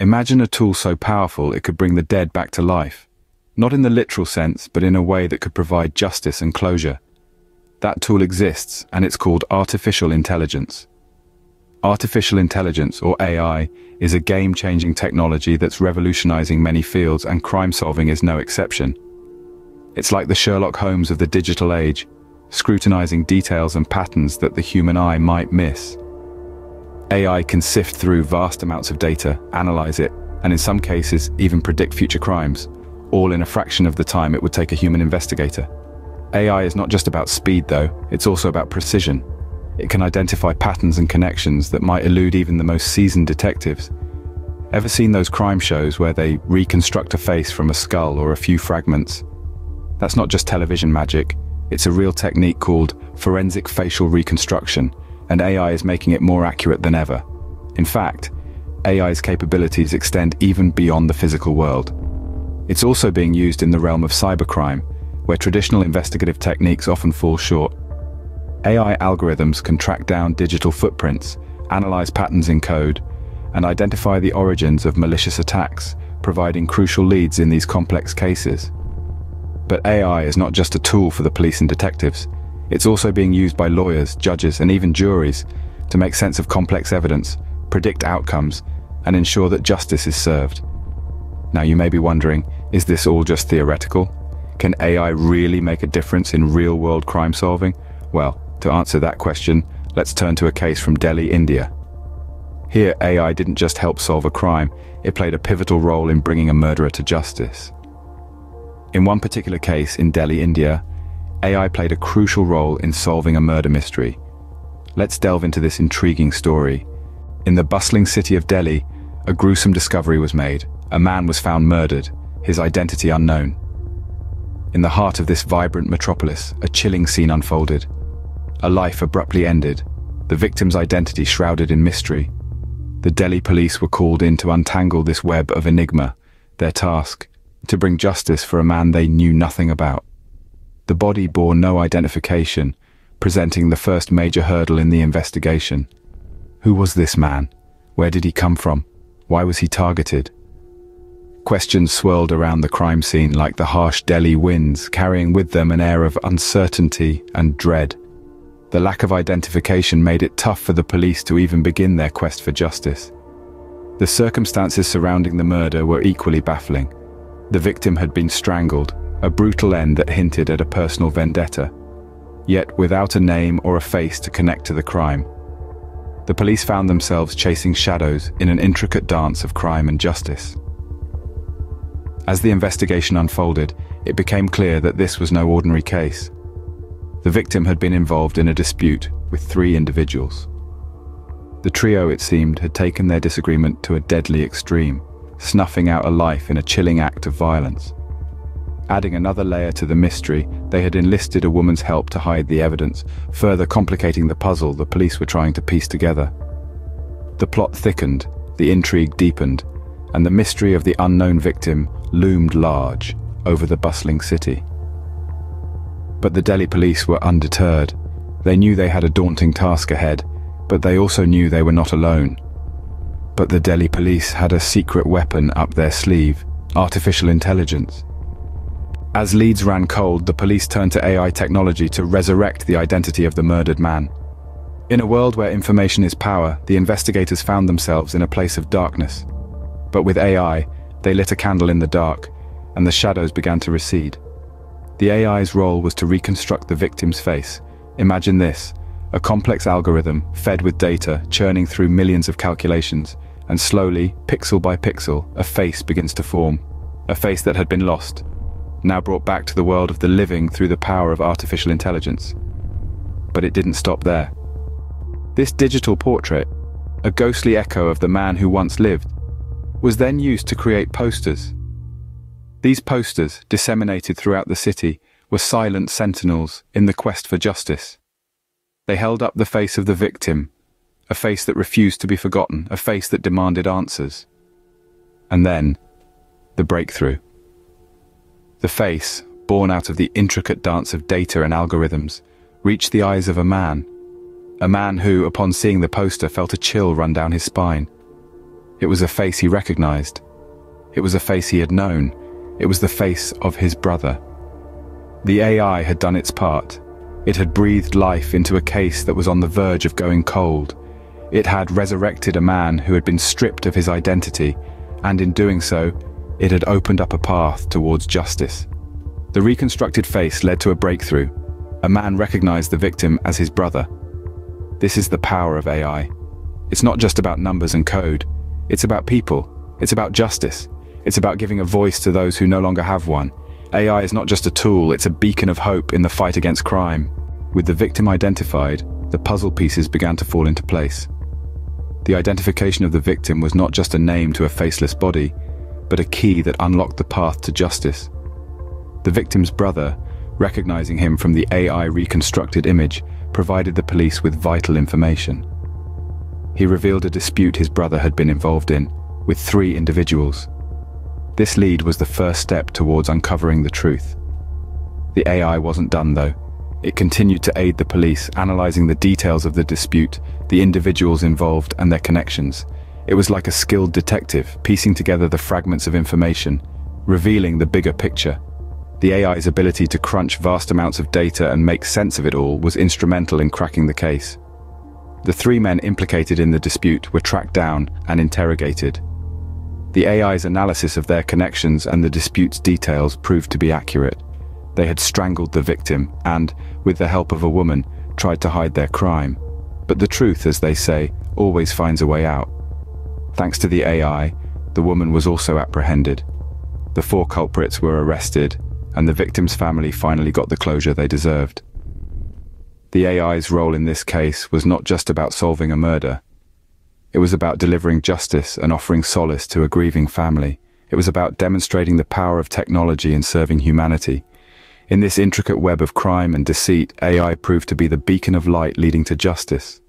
Imagine a tool so powerful it could bring the dead back to life. Not in the literal sense, but in a way that could provide justice and closure. That tool exists, and it's called artificial intelligence. Artificial intelligence, or AI, is a game-changing technology that's revolutionizing many fields, and crime solving is no exception. It's like the Sherlock Holmes of the digital age, scrutinizing details and patterns that the human eye might miss. AI can sift through vast amounts of data, analyze it, and in some cases even predict future crimes, all in a fraction of the time it would take a human investigator. AI is not just about speed though, it's also about precision. It can identify patterns and connections that might elude even the most seasoned detectives. Ever seen those crime shows where they reconstruct a face from a skull or a few fragments? That's not just television magic, it's a real technique called forensic facial reconstruction, and AI is making it more accurate than ever. In fact, AI's capabilities extend even beyond the physical world. It's also being used in the realm of cybercrime, where traditional investigative techniques often fall short. AI algorithms can track down digital footprints, analyze patterns in code, and identify the origins of malicious attacks, providing crucial leads in these complex cases. But AI is not just a tool for the police and detectives. It's also being used by lawyers, judges, and even juries to make sense of complex evidence, predict outcomes, and ensure that justice is served. Now you may be wondering, is this all just theoretical? Can AI really make a difference in real-world crime solving? Well, to answer that question, let's turn to a case from Delhi, India. Here, AI didn't just help solve a crime, it played a pivotal role in bringing a murderer to justice. In one particular case in Delhi, India, AI played a crucial role in solving a murder mystery. Let's delve into this intriguing story. In the bustling city of Delhi, a gruesome discovery was made. A man was found murdered, his identity unknown. In the heart of this vibrant metropolis, a chilling scene unfolded. A life abruptly ended, the victim's identity shrouded in mystery. The Delhi police were called in to untangle this web of enigma, their task, to bring justice for a man they knew nothing about. The body bore no identification, presenting the first major hurdle in the investigation. Who was this man? Where did he come from? Why was he targeted? Questions swirled around the crime scene like the harsh Delhi winds, carrying with them an air of uncertainty and dread. The lack of identification made it tough for the police to even begin their quest for justice. The circumstances surrounding the murder were equally baffling. The victim had been strangled, a brutal end that hinted at a personal vendetta, yet without a name or a face to connect to the crime. The police found themselves chasing shadows in an intricate dance of crime and justice. As the investigation unfolded, it became clear that this was no ordinary case. The victim had been involved in a dispute with 3 individuals. The trio, it seemed, had taken their disagreement to a deadly extreme, snuffing out a life in a chilling act of violence. Adding another layer to the mystery, they had enlisted a woman's help to hide the evidence, further complicating the puzzle the police were trying to piece together. The plot thickened, the intrigue deepened, and the mystery of the unknown victim loomed large over the bustling city. But the Delhi police were undeterred. They knew they had a daunting task ahead, but they also knew they were not alone. But the Delhi police had a secret weapon up their sleeve: artificial intelligence. As leads ran cold, the police turned to AI technology to resurrect the identity of the murdered man. In a world where information is power, the investigators found themselves in a place of darkness. But with AI, they lit a candle in the dark, and the shadows began to recede. The AI's role was to reconstruct the victim's face. Imagine this: a complex algorithm fed with data, churning through millions of calculations, and slowly, pixel by pixel, a face begins to form. A face that had been lost, now brought back to the world of the living through the power of artificial intelligence. But it didn't stop there. This digital portrait, a ghostly echo of the man who once lived, was then used to create posters. These posters, disseminated throughout the city, were silent sentinels in the quest for justice. They held up the face of the victim, a face that refused to be forgotten, a face that demanded answers. And then, the breakthrough. The face, born out of the intricate dance of data and algorithms, reached the eyes of a man who, upon seeing the poster, felt a chill run down his spine. It was a face he recognized. It was a face he had known. It was the face of his brother. The AI had done its part. It had breathed life into a case that was on the verge of going cold. It had resurrected a man who had been stripped of his identity, and in doing so, it had opened up a path towards justice. The reconstructed face led to a breakthrough. A man recognized the victim as his brother. This is the power of AI. It's not just about numbers and code. It's about people. It's about justice. It's about giving a voice to those who no longer have one. AI is not just a tool, it's a beacon of hope in the fight against crime. With the victim identified, the puzzle pieces began to fall into place. The identification of the victim was not just a name to a faceless body, but a key that unlocked the path to justice. The victim's brother, recognizing him from the AI reconstructed image, provided the police with vital information. He revealed a dispute his brother had been involved in, with 3 individuals. This lead was the first step towards uncovering the truth. The AI wasn't done though. It continued to aid the police, analyzing the details of the dispute, the individuals involved and their connections. It was like a skilled detective, piecing together the fragments of information, revealing the bigger picture. The AI's ability to crunch vast amounts of data and make sense of it all was instrumental in cracking the case. The 3 men implicated in the dispute were tracked down and interrogated. The AI's analysis of their connections and the dispute's details proved to be accurate. They had strangled the victim and, with the help of a woman, tried to hide their crime. But the truth, as they say, always finds a way out. Thanks to the AI, the woman was also apprehended. The 4 culprits were arrested, and the victim's family finally got the closure they deserved. The AI's role in this case was not just about solving a murder. It was about delivering justice and offering solace to a grieving family. It was about demonstrating the power of technology in serving humanity. In this intricate web of crime and deceit, AI proved to be the beacon of light leading to justice.